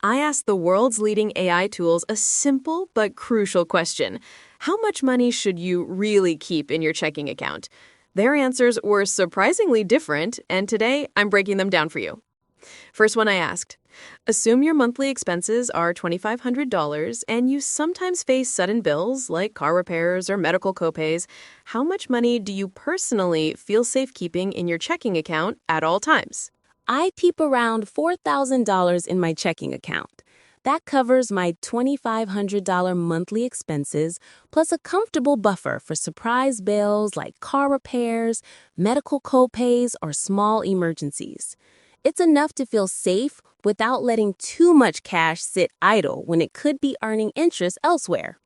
I asked the world's leading AI tools a simple but crucial question. How much money should you really keep in your checking account? Their answers were surprisingly different, and today I'm breaking them down for you. First one I asked, assume your monthly expenses are $2,500 and you sometimes face sudden bills like car repairs or medical copays. How much money do you personally feel safe keeping in your checking account at all times? I keep around $4,000 in my checking account. That covers my $2,500 monthly expenses, plus a comfortable buffer for surprise bills like car repairs, medical copays, or small emergencies. It's enough to feel safe without letting too much cash sit idle when it could be earning interest elsewhere.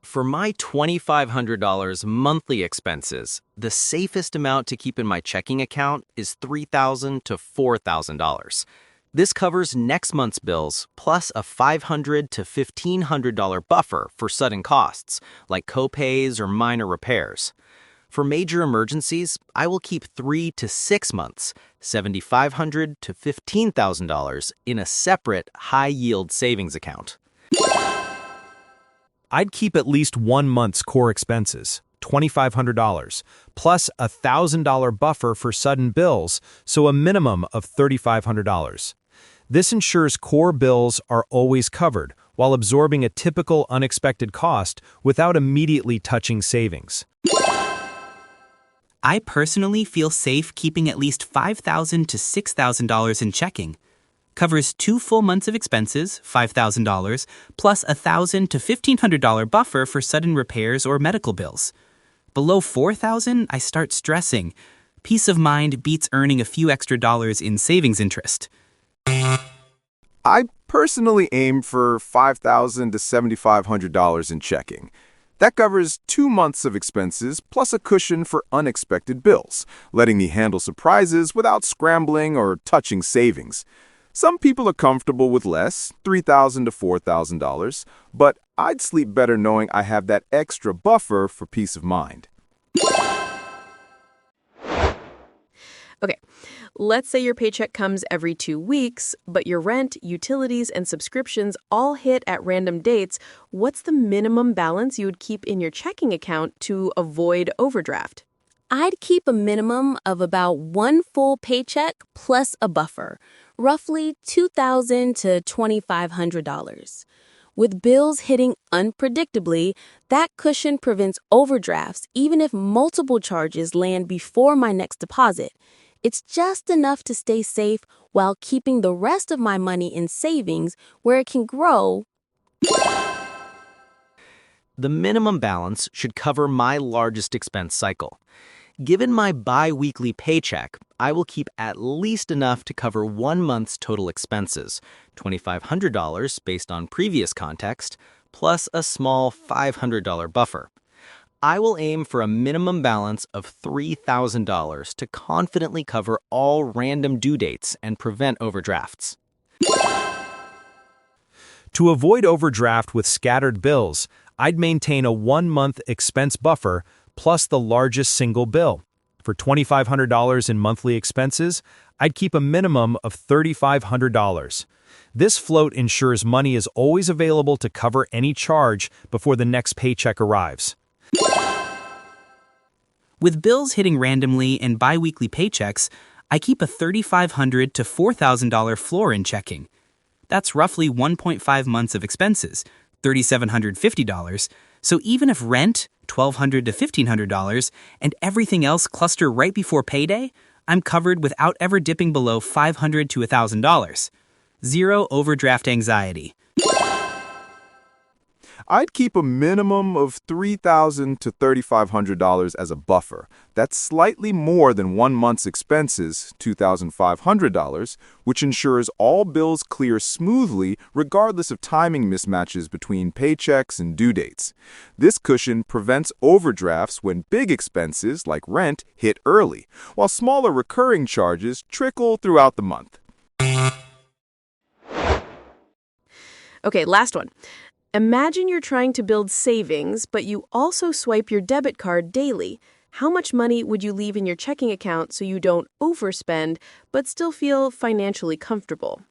For my $2,500 monthly expenses, the safest amount to keep in my checking account is $3,000 to $4,000. This covers next month's bills, plus a $500 to $1,500 buffer for sudden costs, like copays or minor repairs. For major emergencies, I will keep 3 to 6 months, $7,500 to $15,000 in a separate high-yield savings account. I'd keep at least 1 month's core expenses, $2,500, plus a $1,000 buffer for sudden bills, so a minimum of $3,500. This ensures core bills are always covered, while absorbing a typical unexpected cost without immediately touching savings. I personally feel safe keeping at least $5,000 to $6,000 in checking. Covers 2 full months of expenses, $5,000, plus a $1,000 to $1,500 buffer for sudden repairs or medical bills. Below $4,000, I start stressing. Peace of mind beats earning a few extra dollars in savings interest. I personally aim for $5,000 to $7,500 in checking. That covers 2 months of expenses plus a cushion for unexpected bills, letting me handle surprises without scrambling or touching savings. Some people are comfortable with less, $3,000 to $4,000, but I'd sleep better knowing I have that extra buffer for peace of mind. Okay, let's say your paycheck comes every 2 weeks, but your rent, utilities, and subscriptions all hit at random dates. What's the minimum balance you would keep in your checking account to avoid overdraft? I'd keep a minimum of about 1 full paycheck plus a buffer, roughly $2,000 to $2,500. With bills hitting unpredictably, that cushion prevents overdrafts even if multiple charges land before my next deposit. It's just enough to stay safe while keeping the rest of my money in savings where it can grow. The minimum balance should cover my largest expense cycle. Given my bi-weekly paycheck, I will keep at least enough to cover 1 month's total expenses, $2,500 based on previous context, plus a small $500 buffer. I will aim for a minimum balance of $3,000 to confidently cover all random due dates and prevent overdrafts. To avoid overdraft with scattered bills, I'd maintain a 1-month expense buffer plus the largest single bill. For $2,500 in monthly expenses, I'd keep a minimum of $3,500. This float ensures money is always available to cover any charge before the next paycheck arrives. With bills hitting randomly and bi-weekly paychecks, I keep a $3,500 to $4,000 floor in checking. That's roughly 1.5 months of expenses, $3,750. So even if rent, $1,200 to $1,500, and everything else cluster right before payday, I'm covered without ever dipping below $500 to $1,000. Zero overdraft anxiety. I'd keep a minimum of $3,000 to $3,500 as a buffer. That's slightly more than 1 month's expenses, $2,500, which ensures all bills clear smoothly regardless of timing mismatches between paychecks and due dates. This cushion prevents overdrafts when big expenses, like rent, hit early, while smaller recurring charges trickle throughout the month. Okay, last one. Imagine you're trying to build savings, but you also swipe your debit card daily. How much money would you leave in your checking account so you don't overspend, but still feel financially comfortable?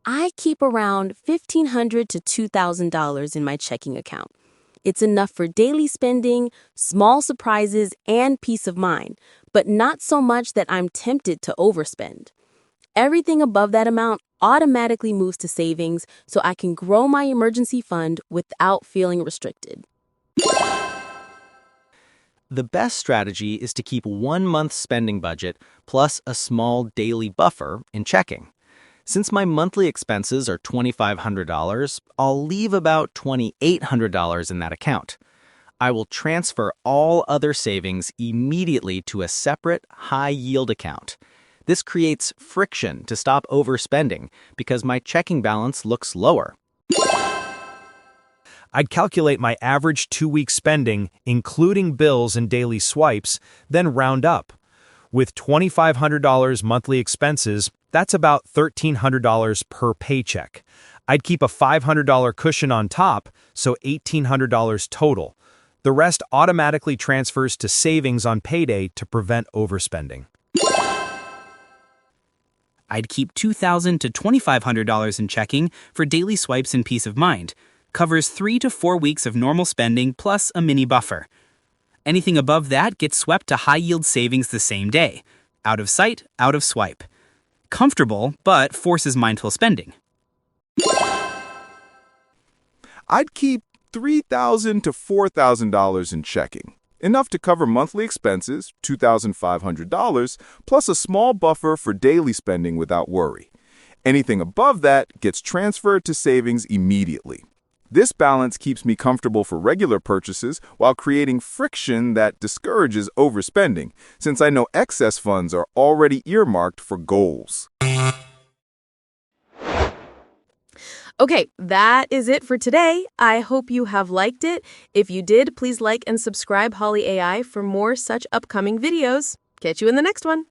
I keep around $1,500 to $2,000 in my checking account. It's enough for daily spending, small surprises, and peace of mind, but not so much that I'm tempted to overspend. Everything above that amount automatically moves to savings so I can grow my emergency fund without feeling restricted. The best strategy is to keep 1 month's spending budget plus a small daily buffer in checking. Since my monthly expenses are $2,500, I'll leave about $2,800 in that account. I will transfer all other savings immediately to a separate high-yield account. This creates friction to stop overspending because my checking balance looks lower. I'd calculate my average 2-week spending, including bills and daily swipes, then round up. With $2,500 monthly expenses, that's about $1,300 per paycheck. I'd keep a $500 cushion on top, so $1,800 total. The rest automatically transfers to savings on payday to prevent overspending. I'd keep $2,000 to $2,500 in checking for daily swipes and peace of mind. Covers 3 to 4 weeks of normal spending plus a mini buffer. Anything above that gets swept to high-yield savings the same day. Out of sight, out of swipe. Comfortable, but forces mindful spending. I'd keep $3,000 to $4,000 in checking. Enough to cover monthly expenses, $2,500, plus a small buffer for daily spending without worry. Anything above that gets transferred to savings immediately. This balance keeps me comfortable for regular purchases while creating friction that discourages overspending, since I know excess funds are already earmarked for goals. Okay, that is it for today. I hope you have liked it. If you did, please like and subscribe Holly AI for more such upcoming videos. Catch you in the next one.